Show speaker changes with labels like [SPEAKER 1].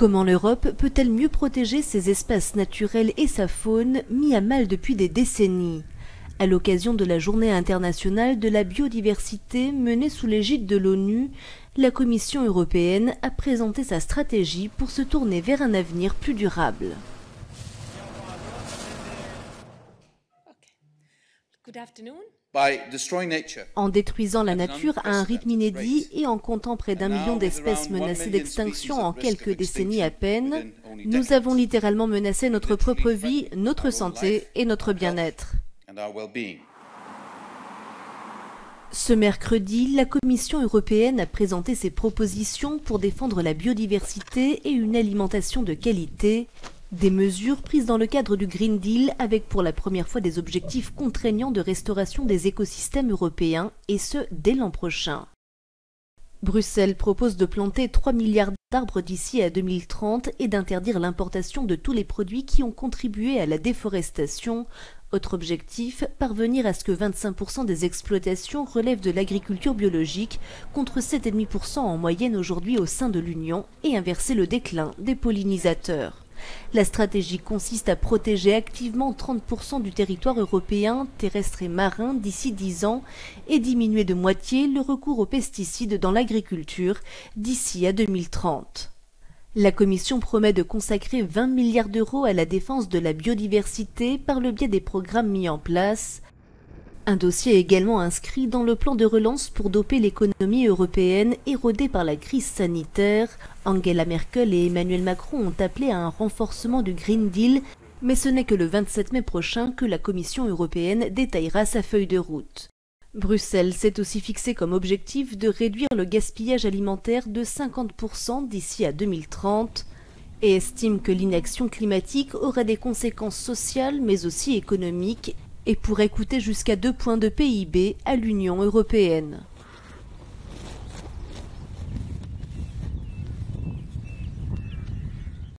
[SPEAKER 1] Comment l'Europe peut-elle mieux protéger ses espaces naturels et sa faune mis à mal depuis des décennies? À l'occasion de la Journée internationale de la biodiversité menée sous l'égide de l'ONU, la Commission européenne a présenté sa stratégie pour se tourner vers un avenir plus durable. En détruisant la nature à un rythme inédit et en comptant près d'1 million d'espèces menacées d'extinction en quelques décennies à peine, nous avons littéralement menacé notre propre vie, notre santé et notre bien-être. Ce mercredi, la Commission européenne a présenté ses propositions pour défendre la biodiversité et une alimentation de qualité, des mesures prises dans le cadre du Green Deal avec pour la première fois des objectifs contraignants de restauration des écosystèmes européens, et ce, dès l'an prochain. Bruxelles propose de planter 3 milliards d'arbres d'ici à 2030 et d'interdire l'importation de tous les produits qui ont contribué à la déforestation. Autre objectif, parvenir à ce que 25% des exploitations relèvent de l'agriculture biologique, contre 7,5% en moyenne aujourd'hui au sein de l'Union, et inverser le déclin des pollinisateurs. La stratégie consiste à protéger activement 30% du territoire européen, terrestre et marin, d'ici 10 ans et diminuer de moitié le recours aux pesticides dans l'agriculture d'ici à 2030. La Commission promet de consacrer 20 milliards d'euros à la défense de la biodiversité par le biais des programmes mis en place. Un dossier est également inscrit dans le plan de relance pour doper l'économie européenne érodée par la crise sanitaire. Angela Merkel et Emmanuel Macron ont appelé à un renforcement du Green Deal, mais ce n'est que le 27 mai prochain que la Commission européenne détaillera sa feuille de route. Bruxelles s'est aussi fixé comme objectif de réduire le gaspillage alimentaire de 50% d'ici à 2030 et estime que l'inaction climatique aurait des conséquences sociales mais aussi économiques et pourrait coûter jusqu'à 2 points de PIB à l'Union européenne.